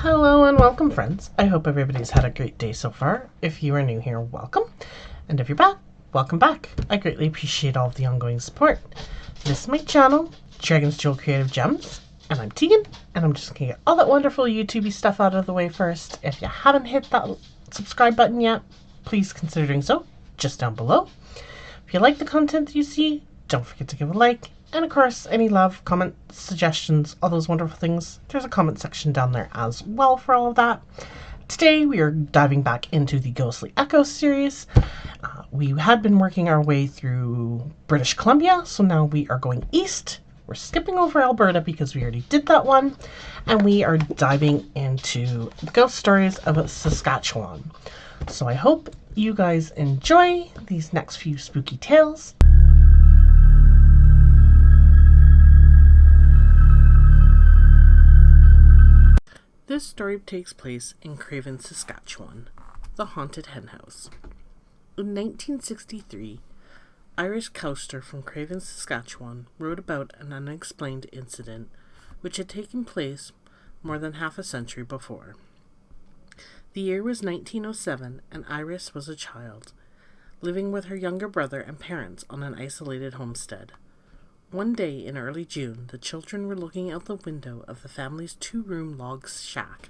Hello and welcome, friends. I hope everybody's had a great day so far. If you are new here, welcome. And if you're back, welcome back. I greatly appreciate all of the ongoing support. This is my channel, Dragonsjewel Creative Gems, and I'm Tegan, and I'm just gonna get all that wonderful YouTubey stuff out of the way first. If you haven't hit that subscribe button yet, please consider doing so, just down below. If you like the content you see, don't forget to give a like. And of course, any love, comments, suggestions, all those wonderful things, there's a comment section down there as well for all of that. Today we are diving back into the Ghostly Echoes series. We had been working our way through British Columbia, so now we are going east. We're skipping over Alberta because we already did that one, and we are diving into the ghost stories of Saskatchewan. So I hope you guys enjoy these next few spooky tales. This story takes place in Craven, Saskatchewan, the haunted henhouse. In 1963, Irish coaster from Craven, Saskatchewan wrote about an unexplained incident which had taken place more than half a century before. The year was 1907 and Iris was a child, living with her younger brother and parents on an isolated homestead. One day in early June, the children were looking out the window of the family's two-room log shack.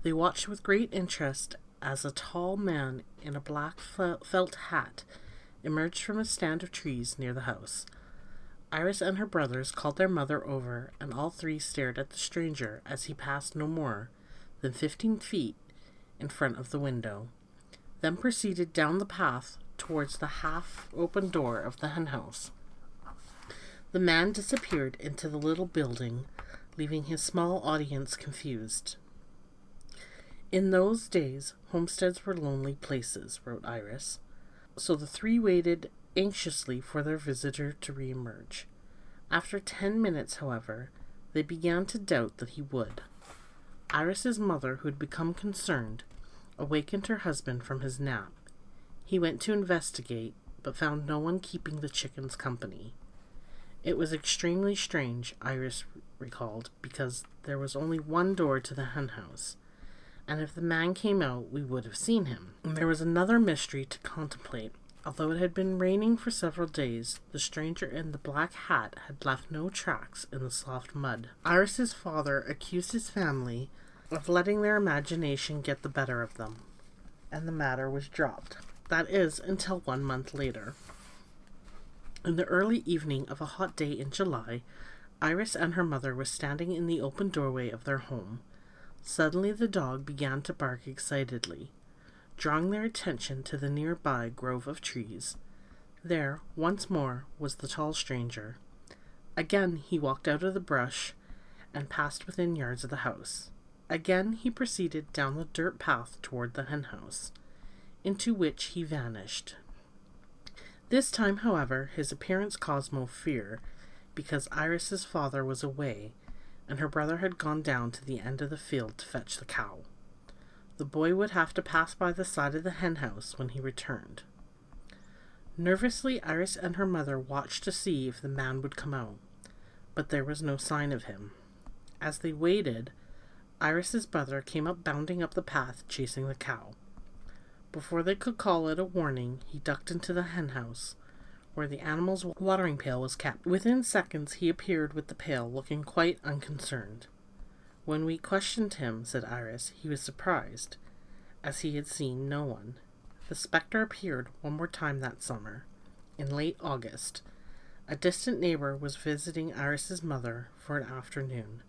They watched with great interest as a tall man in a black felt hat emerged from a stand of trees near the house. Iris and her brothers called their mother over, and all three stared at the stranger as he passed no more than 15 feet in front of the window, then proceeded down the path towards the half-open door of the henhouse. The man disappeared into the little building, leaving his small audience confused. In those days, homesteads were lonely places, wrote Iris, so the three waited anxiously for their visitor to reemerge. After 10 minutes, however, they began to doubt that he would. Iris's mother, who had become concerned, awakened her husband from his nap. He went to investigate, but found no one keeping the chickens company. It was extremely strange, Iris recalled, because there was only one door to the henhouse, and if the man came out, we would have seen him. And there was another mystery to contemplate. Although it had been raining for several days, the stranger in the black hat had left no tracks in the soft mud. Iris's father accused his family of letting their imagination get the better of them, and the matter was dropped. That is, until 1 month later. In the early evening of a hot day in July, Iris and her mother were standing in the open doorway of their home. Suddenly the dog began to bark excitedly, drawing their attention to the nearby grove of trees. There, once more, was the tall stranger. Again he walked out of the brush and passed within yards of the house. Again he proceeded down the dirt path toward the henhouse, into which he vanished. This time, however, his appearance caused no fear, because Iris's father was away, and her brother had gone down to the end of the field to fetch the cow. The boy would have to pass by the side of the henhouse when he returned. Nervously, Iris and her mother watched to see if the man would come out, but there was no sign of him. As they waited, Iris's brother came up bounding up the path, chasing the cow. Before they could call it a warning, he ducked into the henhouse, where the animal's watering pail was kept. Within seconds he appeared with the pail, looking quite unconcerned. When we questioned him, said Iris, he was surprised, as he had seen no one. The spectre appeared one more time that summer, in late August. A distant neighbor was visiting Iris's mother for an afternoon.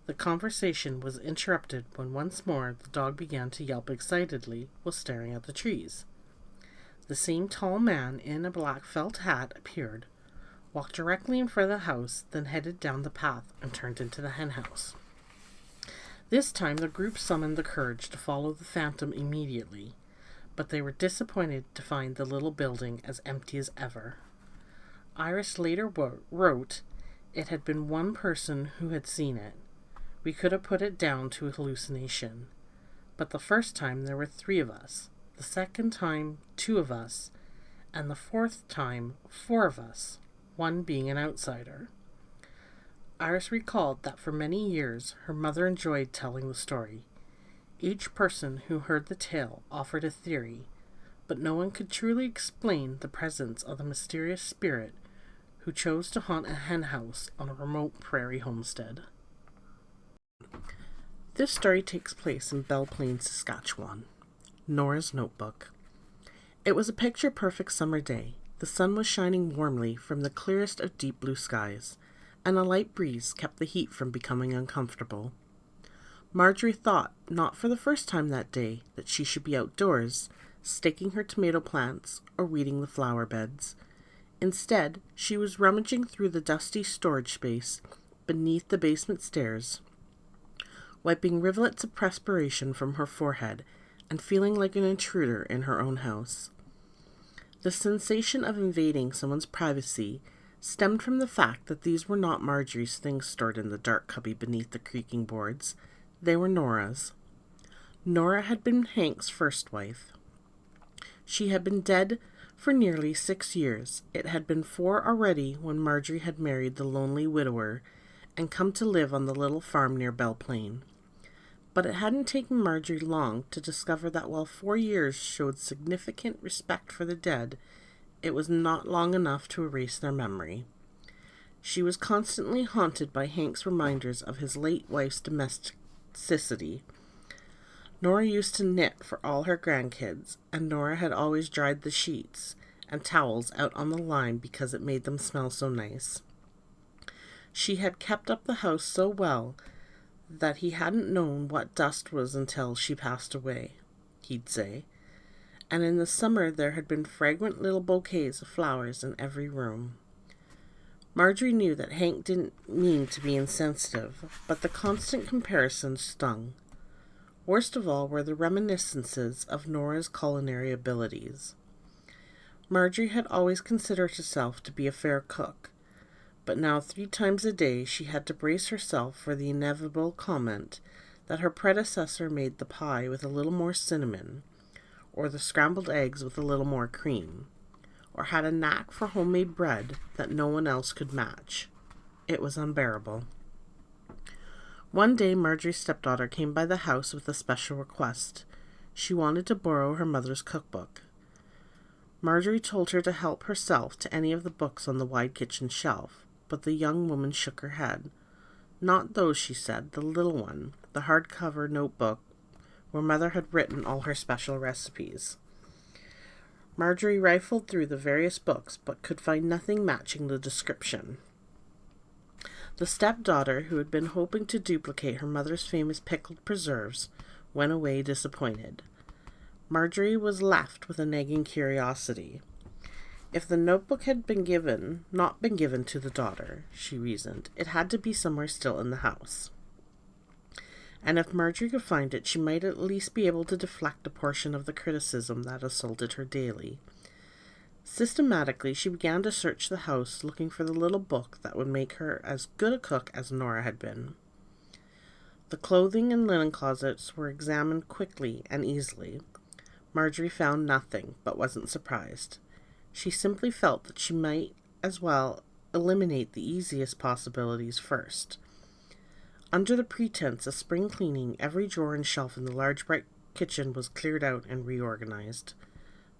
The conversation was interrupted when once more the dog began to yelp excitedly while staring at the trees. The same tall man in a black felt hat appeared, walked directly in front of the house, then headed down the path and turned into the henhouse. This time the group summoned the courage to follow the phantom immediately, but they were disappointed to find the little building as empty as ever. Iris later wrote it had been one person who had seen it. We could have put it down to a hallucination. But the first time there were 3 of us, the second time 2 of us, and the fourth time 4 of us, one being an outsider. Iris recalled that for many years her mother enjoyed telling the story. Each person who heard the tale offered a theory, but no one could truly explain the presence of the mysterious spirit who chose to haunt a henhouse on a remote prairie homestead. This story takes place in Belle Plaine, Saskatchewan. Nora's Notebook. It was a picture-perfect summer day. The sun was shining warmly from the clearest of deep blue skies, and a light breeze kept the heat from becoming uncomfortable. Marjorie thought, not for the first time that day, that she should be outdoors, staking her tomato plants or weeding the flower beds. Instead, she was rummaging through the dusty storage space beneath the basement stairs, wiping rivulets of perspiration from her forehead and feeling like an intruder in her own house. The sensation of invading someone's privacy stemmed from the fact that these were not Marjorie's things stored in the dark cubby beneath the creaking boards. They were Nora's. Nora had been Hank's first wife. She had been dead for nearly 6 years. It had been 4 already when Marjorie had married the lonely widower and come to live on the little farm near Belle Plaine. But it hadn't taken Marjorie long to discover that while 4 years showed significant respect for the dead, it was not long enough to erase their memory. She was constantly haunted by Hank's reminders of his late wife's domesticity. Nora used to knit for all her grandkids, and Nora had always dried the sheets and towels out on the line because it made them smell so nice. She had kept up the house so well that he hadn't known what dust was until she passed away, he'd say. And in the summer there had been fragrant little bouquets of flowers in every room. Marjorie knew that Hank didn't mean to be insensitive, but the constant comparison stung. Worst of all were the reminiscences of Nora's culinary abilities. Marjorie had always considered herself to be a fair cook, but now 3 times a day she had to brace herself for the inevitable comment that her predecessor made the pie with a little more cinnamon, or the scrambled eggs with a little more cream, or had a knack for homemade bread that no one else could match. It was unbearable. One day Marjorie's stepdaughter came by the house with a special request. She wanted to borrow her mother's cookbook. Marjorie told her to help herself to any of the books on the wide kitchen shelf, but the young woman shook her head. Not those, she said, the little one, the hardcover notebook where Mother had written all her special recipes. Marjorie rifled through the various books, but could find nothing matching the description. The stepdaughter, who had been hoping to duplicate her mother's famous pickled preserves, went away disappointed. Marjorie was left with a nagging curiosity. If the notebook had not been given to the daughter, she reasoned, it had to be somewhere still in the house. And if Marjorie could find it, she might at least be able to deflect a portion of the criticism that assaulted her daily. Systematically, she began to search the house, looking for the little book that would make her as good a cook as Nora had been. The clothing and linen closets were examined quickly and easily. Marjorie found nothing, but wasn't surprised. She simply felt that she might as well eliminate the easiest possibilities first. Under the pretense of spring cleaning, every drawer and shelf in the large bright kitchen was cleared out and reorganized.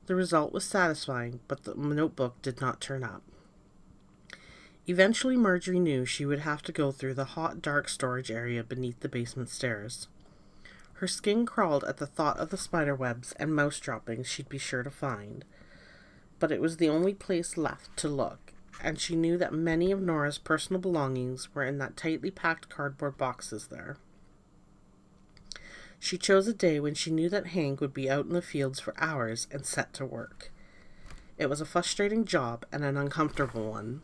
The result was satisfying, but the notebook did not turn up. Eventually, Marjorie knew she would have to go through the hot, dark storage area beneath the basement stairs. Her skin crawled at the thought of the spider webs and mouse droppings she'd be sure to find. But it was the only place left to look, and she knew that many of Nora's personal belongings were in that tightly packed cardboard boxes there. She chose a day when she knew that Hank would be out in the fields for hours and set to work. It was a frustrating job and an uncomfortable one.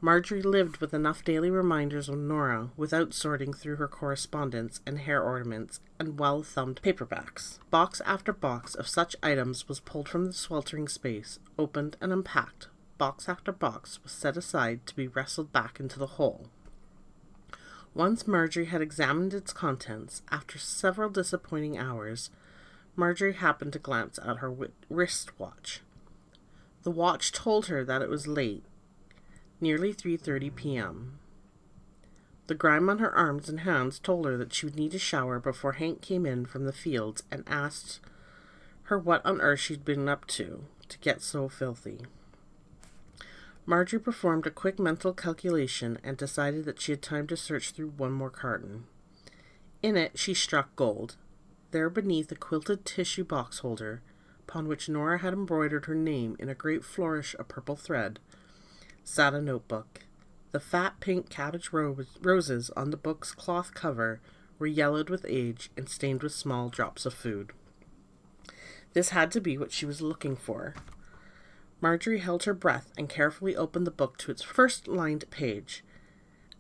Marjorie lived with enough daily reminders of Nora without sorting through her correspondence and hair ornaments and well-thumbed paperbacks. Box after box of such items was pulled from the sweltering space, opened and unpacked. Box after box was set aside to be wrestled back into the hole. Once Marjorie had examined its contents, after several disappointing hours, Marjorie happened to glance at her wristwatch. The watch told her that it was late, nearly 3:30 p.m. The grime on her arms and hands told her that she would need a shower before Hank came in from the fields and asked her what on earth she'd been up to get so filthy. Marjorie performed a quick mental calculation and decided that she had time to search through one more carton. In it, she struck gold. There beneath a quilted tissue box holder, upon which Nora had embroidered her name in a great flourish of purple thread, sat a notebook. The fat pink cabbage roses on the book's cloth cover were yellowed with age and stained with small drops of food. This had to be what she was looking for. Marjorie held her breath and carefully opened the book to its first lined page.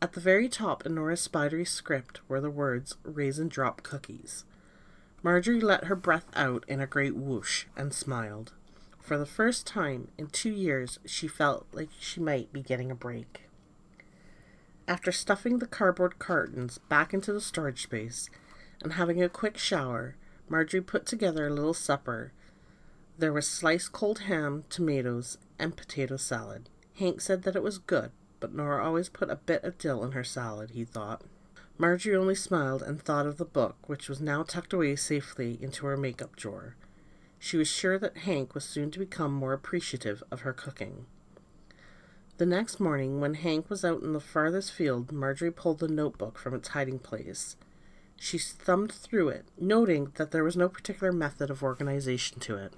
At the very top in Nora's spidery script were the words, "Raisin Drop Cookies." Marjorie let her breath out in a great whoosh and smiled. For the first time in 2 years, she felt like she might be getting a break. After stuffing the cardboard cartons back into the storage space and having a quick shower, Marjorie put together a little supper. There was sliced cold ham, tomatoes, and potato salad. Hank said that it was good, but Nora always put a bit of dill in her salad, he thought. Marjorie only smiled and thought of the book, which was now tucked away safely into her makeup drawer. She was sure that Hank was soon to become more appreciative of her cooking. The next morning, when Hank was out in the farthest field, Marjorie pulled the notebook from its hiding place. She thumbed through it, noting that there was no particular method of organization to it.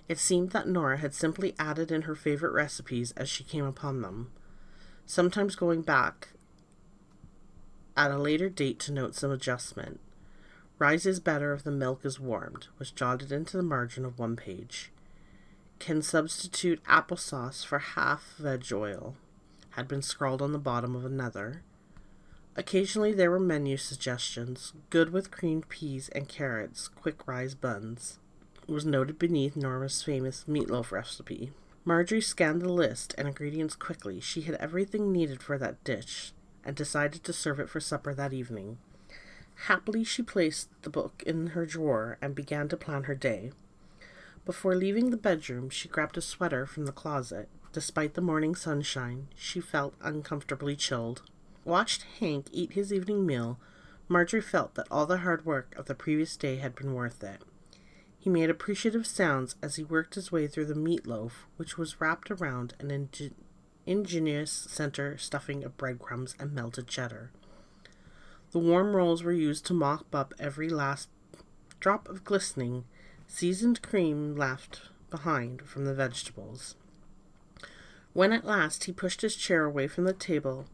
It seemed that Nora had simply added in her favorite recipes as she came upon them, sometimes going back at a later date to note some adjustment. "Rises better if the milk is warmed," was jotted into the margin of one page. "Can substitute applesauce for half veg oil," had been scrawled on the bottom of another. Occasionally there were menu suggestions, "Good with creamed peas and carrots, quick rise buns," was noted beneath Nora's famous meatloaf recipe. Marjorie scanned the list and ingredients quickly. She had everything needed for that dish and decided to serve it for supper that evening. Happily, she placed the book in her drawer and began to plan her day. Before leaving the bedroom, she grabbed a sweater from the closet. Despite the morning sunshine, she felt uncomfortably chilled. Watched Hank eat his evening meal, Marjorie felt that all the hard work of the previous day had been worth it. He made appreciative sounds as he worked his way through the meatloaf, which was wrapped around an ingenious center stuffing of breadcrumbs and melted cheddar. The warm rolls were used to mop up every last drop of glistening, seasoned cream left behind from the vegetables. When at last he pushed his chair away from the table,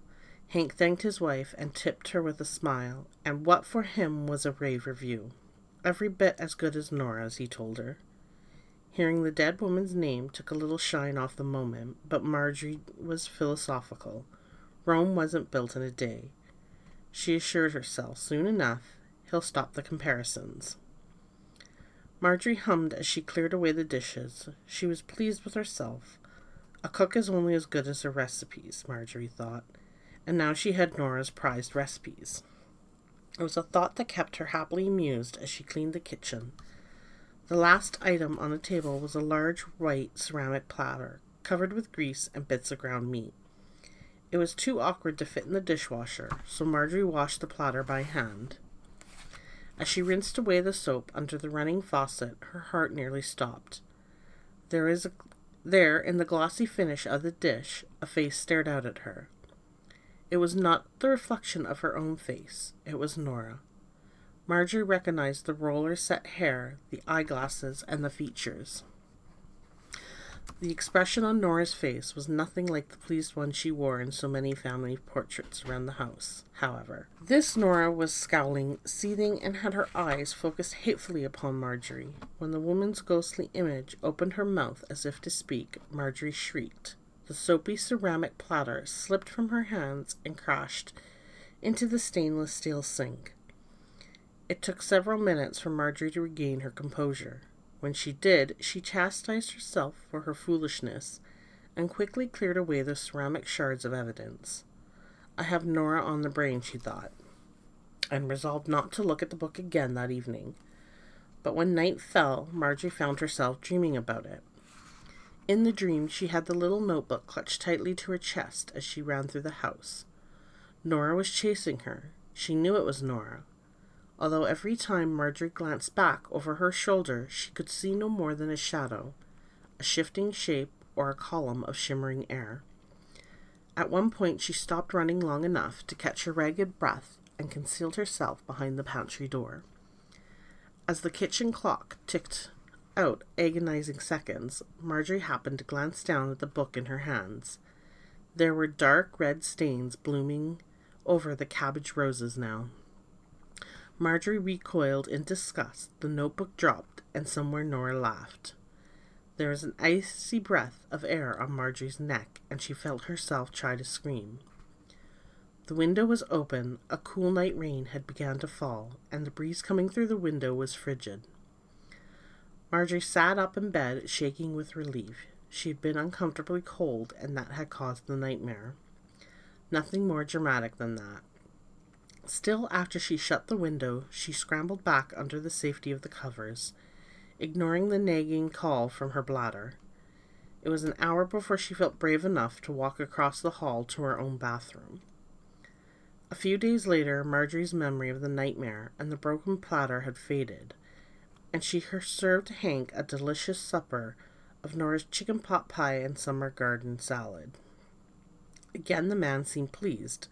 Hank thanked his wife and tipped her with a smile, and what for him was a rave review. Every bit as good as Nora's, he told her. Hearing the dead woman's name took a little shine off the moment, but Marjorie was philosophical. Rome wasn't built in a day. She assured herself, soon enough, he'll stop the comparisons. Marjorie hummed as she cleared away the dishes. She was pleased with herself. A cook is only as good as her recipes, Marjorie thought, and now she had Nora's prized recipes. It was a thought that kept her happily amused as she cleaned the kitchen. The last item on the table was a large white ceramic platter, covered with grease and bits of ground meat. It was too awkward to fit in the dishwasher, so Marjorie washed the platter by hand. As she rinsed away the soap under the running faucet, her heart nearly stopped. There, in the glossy finish of the dish, a face stared out at her. It was not the reflection of her own face. It was Nora. Marjorie recognized the roller-set hair, the eyeglasses, and the features. The expression on Nora's face was nothing like the pleased one she wore in so many family portraits around the house, however. This Nora was scowling, seething, and had her eyes focused hatefully upon Marjorie. When the woman's ghostly image opened her mouth as if to speak, Marjorie shrieked. The soapy ceramic platter slipped from her hands and crashed into the stainless steel sink. It took several minutes for Marjorie to regain her composure. When she did, she chastised herself for her foolishness and quickly cleared away the ceramic shards of evidence. "I have Nora on the brain," she thought, and resolved not to look at the book again that evening. But when night fell, Marjorie found herself dreaming about it. In the dream, she had the little notebook clutched tightly to her chest as she ran through the house. Nora was chasing her. She knew it was Nora. Although every time Marjorie glanced back over her shoulder, she could see no more than a shadow, a shifting shape, or a column of shimmering air. At one point she stopped running long enough to catch her ragged breath and concealed herself behind the pantry door. As the kitchen clock ticked out agonizing seconds, Marjorie happened to glance down at the book in her hands. There were dark red stains blooming over the cabbage roses now. Marjorie recoiled in disgust. The notebook dropped, and somewhere Nora laughed. There was an icy breath of air on Marjorie's neck, and she felt herself try to scream. The window was open. A cool night rain had begun to fall, and the breeze coming through the window was frigid. Marjorie sat up in bed, shaking with relief. She had been uncomfortably cold, and that had caused the nightmare. Nothing more dramatic than that. Still, after she shut the window, she scrambled back under the safety of the covers, ignoring the nagging call from her bladder. It was an hour before she felt brave enough to walk across the hall to her own bathroom. A few days later, Marjorie's memory of the nightmare and the broken platter had faded, and she served Hank a delicious supper of Nora's chicken pot pie and summer garden salad. Again the man seemed pleased,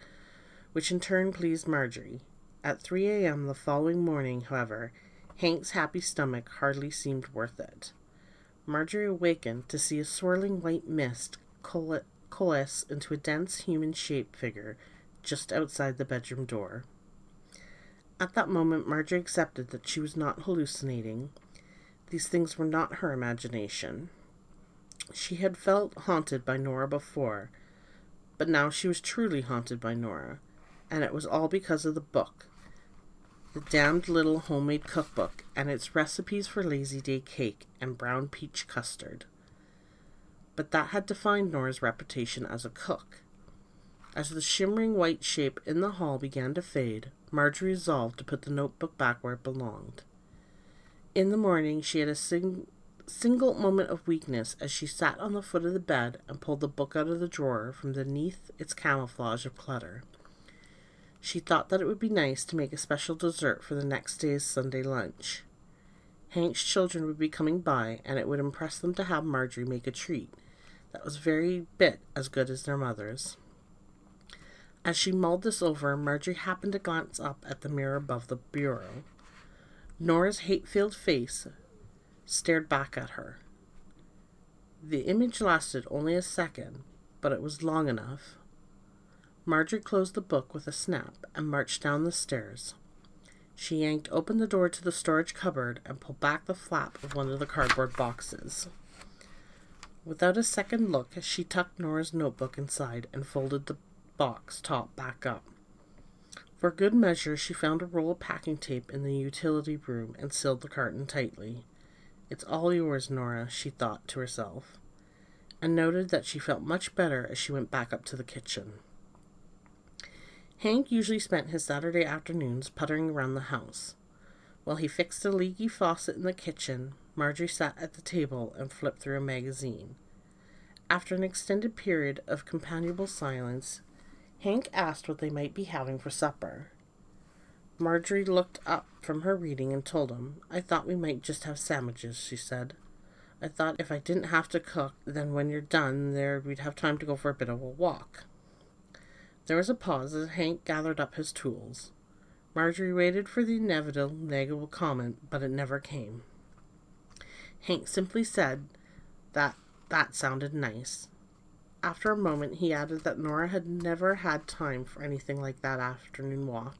which in turn pleased Marjorie. At 3 a.m. the following morning, however, Hank's happy stomach hardly seemed worth it. Marjorie awakened to see a swirling white mist coalesce into a dense human-shaped figure just outside the bedroom door. At that moment, Marjorie accepted that she was not hallucinating. These things were not her imagination. She had felt haunted by Nora before, but now she was truly haunted by Nora, and it was all because of the book, the damned little homemade cookbook, and its recipes for lazy day cake and brown peach custard. But that had defined Nora's reputation as a cook. As the shimmering white shape in the hall began to fade, Marjorie resolved to put the notebook back where it belonged. In the morning, she had a single moment of weakness as she sat on the foot of the bed and pulled the book out of the drawer from beneath its camouflage of clutter. She thought that it would be nice to make a special dessert for the next day's Sunday lunch. Hank's children would be coming by, and it would impress them to have Marjorie make a treat that was very bit as good as their mother's. As she mulled this over, Marjorie happened to glance up at the mirror above the bureau. Nora's hate-filled face stared back at her. The image lasted only a second, but it was long enough. Marjorie closed the book with a snap and marched down the stairs. She yanked open the door to the storage cupboard and pulled back the flap of one of the cardboard boxes. Without a second look, she tucked Nora's notebook inside and folded the box top back up. For good measure, she found a roll of packing tape in the utility room and sealed the carton tightly. "It's all yours, Nora," she thought to herself, and noted that she felt much better as she went back up to the kitchen. Hank usually spent his Saturday afternoons puttering around the house. While he fixed a leaky faucet in the kitchen, Marjorie sat at the table and flipped through a magazine. After an extended period of companionable silence, Hank asked what they might be having for supper. Marjorie looked up from her reading and told him, "I thought we might just have sandwiches," she said. "I thought if I didn't have to cook, then when you're done there, we'd have time to go for a bit of a walk." There was a pause as Hank gathered up his tools. Marjorie waited for the inevitable negative comment, but it never came. Hank simply said that sounded nice. After a moment, he added that Nora had never had time for anything like that afternoon walk.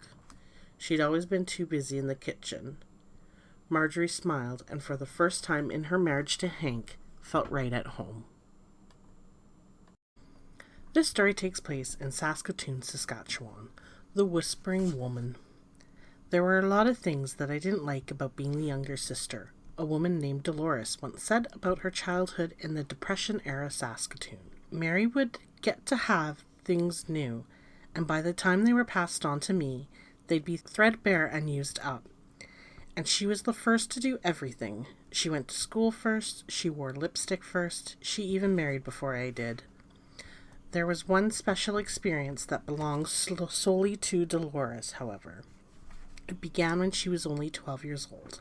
She'd always been too busy in the kitchen. Marjorie smiled, and for the first time in her marriage to Hank, felt right at home. This story takes place in Saskatoon, Saskatchewan, the Whispering Woman. There were a lot of things that I didn't like about being the younger sister. A woman named Dolores once said about her childhood in the Depression-era Saskatoon. Mary would get to have things new, and by the time they were passed on to me, they'd be threadbare and used up. And she was the first to do everything. She went to school first, she wore lipstick first, she even married before I did. There was one special experience that belongs solely to Dolores, however. It began when she was only 12 years old.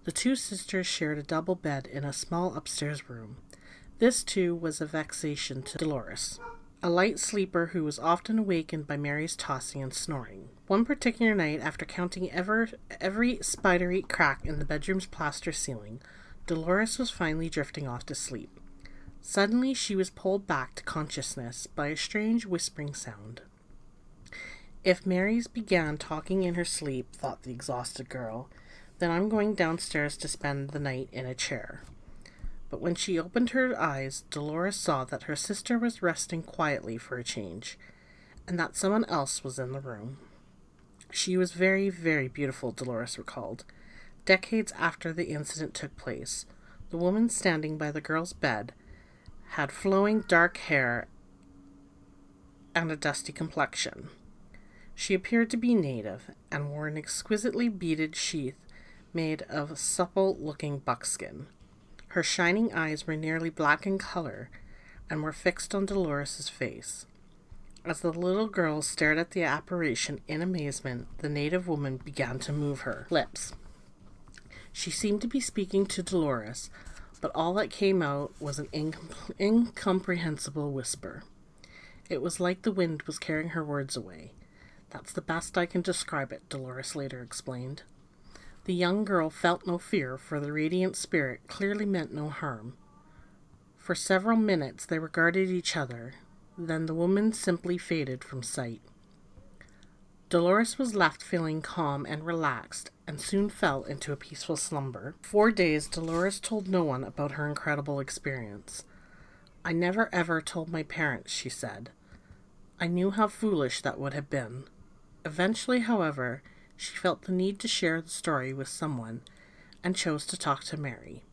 The two sisters shared a double bed in a small upstairs room. This, too, was a vexation to Dolores, a light sleeper who was often awakened by Mary's tossing and snoring. One particular night, after counting every spidery crack in the bedroom's plaster ceiling, Dolores was finally drifting off to sleep. Suddenly, she was pulled back to consciousness by a strange whispering sound. If Mary's began talking in her sleep, thought the exhausted girl, then I'm going downstairs to spend the night in a chair. But when she opened her eyes, Dolores saw that her sister was resting quietly for a change, and that someone else was in the room. She was very, very beautiful, Dolores recalled. Decades after the incident took place, the woman standing by the girl's bed had flowing dark hair and a dusty complexion. She appeared to be native and wore an exquisitely beaded sheath made of supple-looking buckskin. Her shining eyes were nearly black in color and were fixed on Dolores's face. As the little girl stared at the apparition in amazement, the native woman began to move her lips. She seemed to be speaking to Dolores, but all that came out was an incomprehensible whisper. It was like the wind was carrying her words away. That's the best I can describe it, Dolores later explained. The young girl felt no fear, for the radiant spirit clearly meant no harm. For several minutes they regarded each other, then the woman simply faded from sight. Dolores was left feeling calm and relaxed, and soon fell into a peaceful slumber. 4 days, Dolores told no one about her incredible experience. I never ever told my parents, she said. I knew how foolish that would have been. Eventually, however, she felt the need to share the story with someone, and chose to talk to Mary.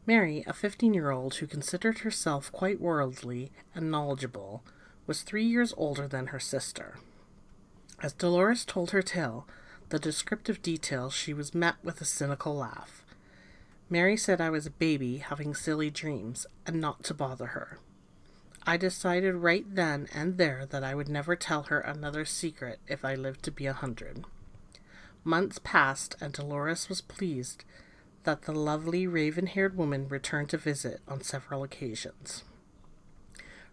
Mary, a 15-year-old who considered herself quite worldly and knowledgeable, was 3 years older than her sister. As Dolores told her tale, the descriptive details, she was met with a cynical laugh. Mary said I was a baby having silly dreams, and not to bother her. I decided right then and there that I would never tell her another secret if I lived to be 100. Months passed, and Dolores was pleased that the lovely raven-haired woman returned to visit on several occasions.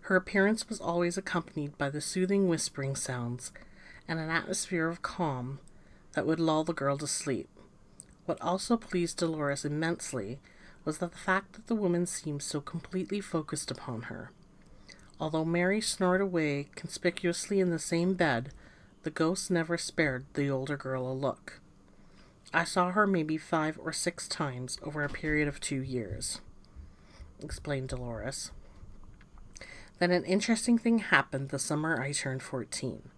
Her appearance was always accompanied by the soothing whispering sounds and an atmosphere of calm that would lull the girl to sleep. What also pleased Dolores immensely was that the fact that the woman seemed so completely focused upon her. Although Mary snored away conspicuously in the same bed, the ghost never spared the older girl a look. I saw her maybe 5 or 6 times over a period of 2 years, explained Dolores. Then an interesting thing happened the summer I turned 14.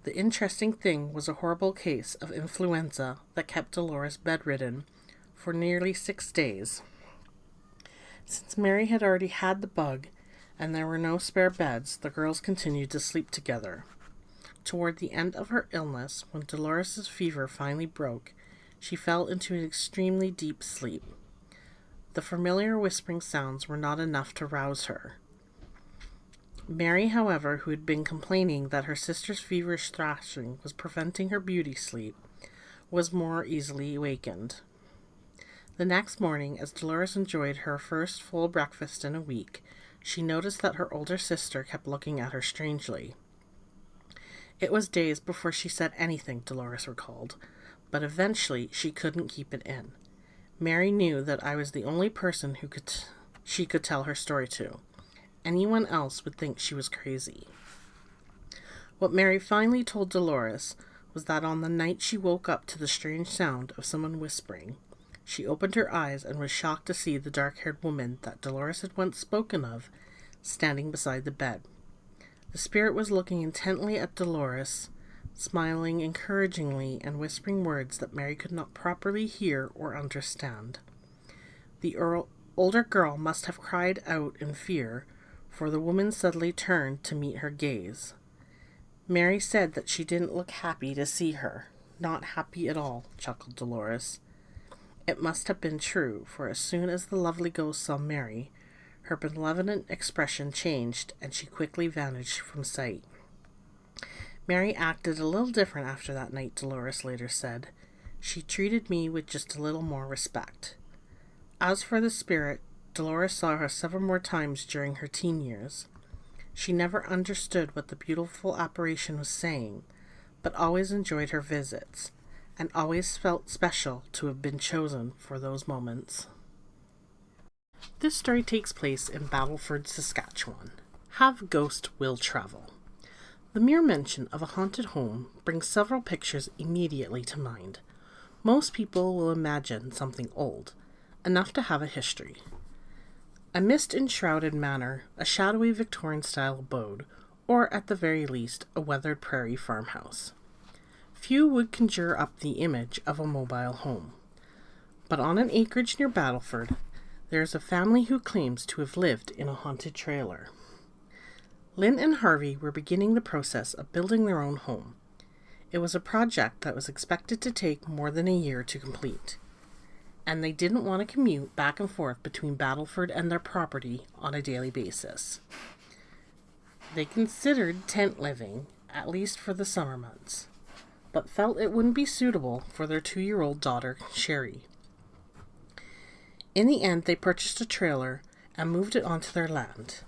The interesting thing was a horrible case of influenza that kept Dolores bedridden for nearly 6 days. Since Mary had already had the bug and there were no spare beds, the girls continued to sleep together. Toward the end of her illness, when Dolores's fever finally broke, she fell into an extremely deep sleep. The familiar whispering sounds were not enough to rouse her. Mary, however, who had been complaining that her sister's feverish thrashing was preventing her beauty sleep, was more easily awakened. The next morning, as Dolores enjoyed her first full breakfast in a week, she noticed that her older sister kept looking at her strangely. It was days before she said anything, Dolores recalled, but eventually she couldn't keep it in. Mary knew that I was the only person she could tell her story to. Anyone else would think she was crazy. What Mary finally told Dolores was that on the night she woke up to the strange sound of someone whispering, she opened her eyes and was shocked to see the dark-haired woman that Dolores had once spoken of standing beside the bed. The spirit was looking intently at Dolores, smiling encouragingly and whispering words that Mary could not properly hear or understand. The older girl must have cried out in fear, for the woman suddenly turned to meet her gaze. Mary said that she didn't look happy to see her. Not happy at all, chuckled Dolores. It must have been true, for as soon as the lovely ghost saw Mary, Her benevolent expression changed, and she quickly vanished from sight. Mary acted a little different after that night, Dolores later said. She treated me with just a little more respect. As for the spirit, Dolores saw her several more times during her teen years. She never understood what the beautiful apparition was saying, but always enjoyed her visits, and always felt special to have been chosen for those moments. This story takes place in Battleford, Saskatchewan. Have Ghost Will Travel. The mere mention of a haunted home brings several pictures immediately to mind. Most people will imagine something old, enough to have a history. A mist-enshrouded manor, a shadowy Victorian-style abode, or at the very least, a weathered prairie farmhouse. Few would conjure up the image of a mobile home. But on an acreage near Battleford, there is a family who claims to have lived in a haunted trailer. Lynn and Harvey were beginning the process of building their own home. It was a project that was expected to take more than a year to complete, and they didn't want to commute back and forth between Battleford and their property on a daily basis. They considered tent living, at least for the summer months, but felt it wouldn't be suitable for their 2-year-old daughter, Sherry. In the end, they purchased a trailer and moved it onto their land.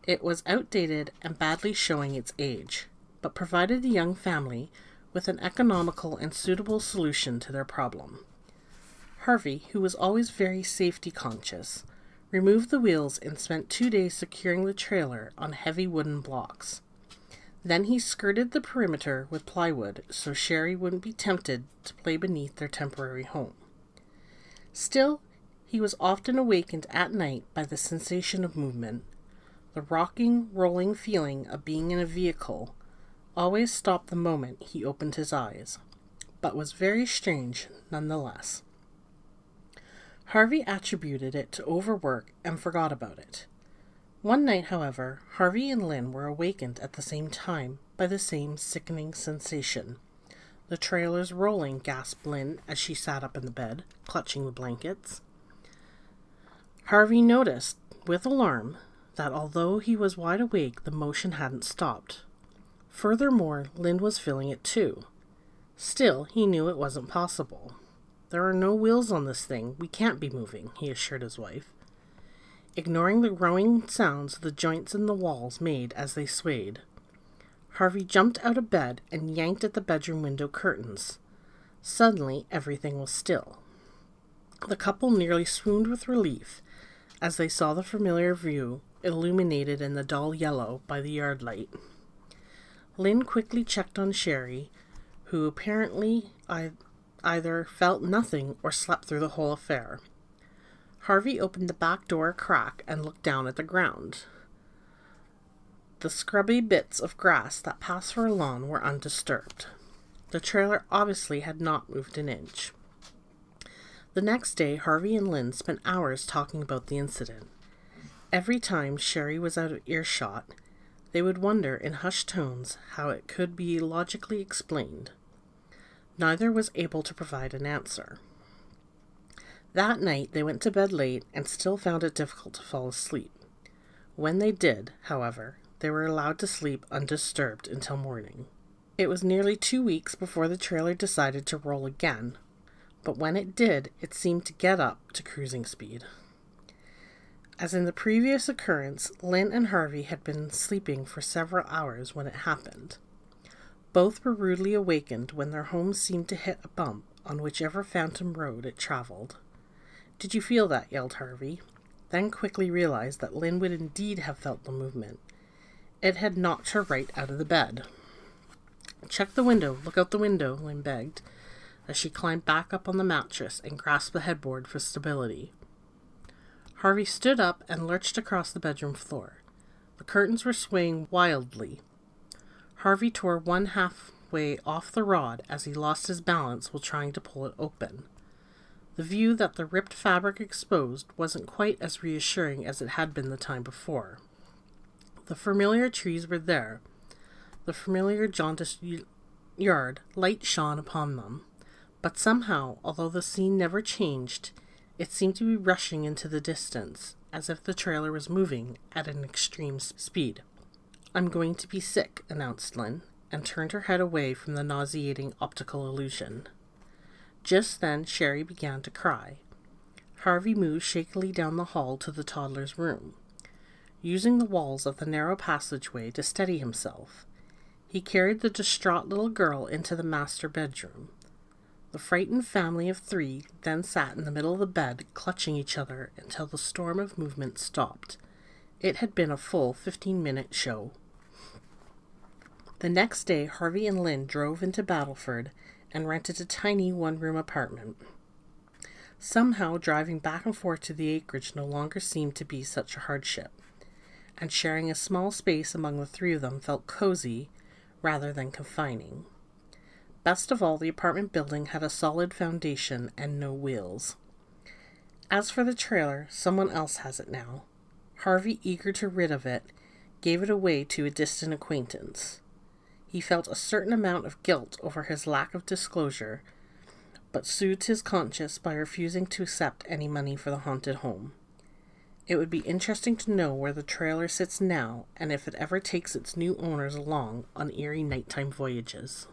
It was outdated and badly showing its age, but provided the young family with an economical and suitable solution to their problem. Harvey, who was always very safety conscious, removed the wheels and spent 2 days securing the trailer on heavy wooden blocks. Then he skirted the perimeter with plywood so Sherry wouldn't be tempted to play beneath their temporary home. Still, he was often awakened at night by the sensation of movement. The rocking, rolling feeling of being in a vehicle always stopped the moment he opened his eyes, but was very strange nonetheless. Harvey attributed it to overwork and forgot about it. One night, however, Harvey and Lynn were awakened at the same time by the same sickening sensation. "The trailer's rolling," gasped Lynn as she sat up in the bed, clutching the blankets. Harvey noticed, with alarm, that although he was wide awake, the motion hadn't stopped. Furthermore, Lynn was feeling it too. Still, he knew it wasn't possible. "There are no wheels on this thing. We can't be moving," he assured his wife. Ignoring the growing sounds the joints in the walls made as they swayed, Harvey jumped out of bed and yanked at the bedroom window curtains. Suddenly, everything was still. The couple nearly swooned with relief as they saw the familiar view illuminated in the dull yellow by the yard light. Lynn quickly checked on Sherry, who apparently either felt nothing or slept through the whole affair. Harvey opened the back door a crack and looked down at the ground. The scrubby bits of grass that passed for a lawn were undisturbed. The trailer obviously had not moved an inch. The next day, Harvey and Lynn spent hours talking about the incident. Every time Sherry was out of earshot, they would wonder in hushed tones how it could be logically explained. Neither was able to provide an answer. That night they went to bed late and still found it difficult to fall asleep. When they did, however, they were allowed to sleep undisturbed until morning. It was nearly 2 weeks before the trailer decided to roll again, but when it did, it seemed to get up to cruising speed. As in the previous occurrence, Lynn and Harvey had been sleeping for several hours when it happened. Both were rudely awakened when their home seemed to hit a bump on whichever phantom road it traveled. "Did you feel that?" yelled Harvey, then quickly realized that Lynn would indeed have felt the movement. It had knocked her right out of the bed. "Check the window, look out the window," Lynn begged, as she climbed back up on the mattress and grasped the headboard for stability. Harvey stood up and lurched across the bedroom floor. The curtains were swaying wildly. Harvey tore one halfway off the rod as he lost his balance while trying to pull it open. The view that the ripped fabric exposed wasn't quite as reassuring as it had been the time before. The familiar trees were there. The familiar jaundiced yard, light shone upon them. But somehow, although the scene never changed, it seemed to be rushing into the distance, as if the trailer was moving at an extreme speed. "I'm going to be sick," announced Lynn, and turned her head away from the nauseating optical illusion. Just then, Sherry began to cry. Harvey moved shakily down the hall to the toddler's room. Using the walls of the narrow passageway to steady himself, he carried the distraught little girl into the master bedroom. The frightened family of 3 then sat in the middle of the bed, clutching each other until the storm of movement stopped. It had been a full 15-minute show. The next day, Harvey and Lynn drove into Battleford and rented a tiny one-room apartment. Somehow, driving back and forth to the acreage no longer seemed to be such a hardship, and sharing a small space among the 3 of them felt cozy rather than confining. Best of all, the apartment building had a solid foundation and no wheels. As for the trailer, someone else has it now. Harvey, eager to rid of it, gave it away to a distant acquaintance. He felt a certain amount of guilt over his lack of disclosure, but soothed his conscience by refusing to accept any money for the haunted home. It would be interesting to know where the trailer sits now and if it ever takes its new owners along on eerie nighttime voyages.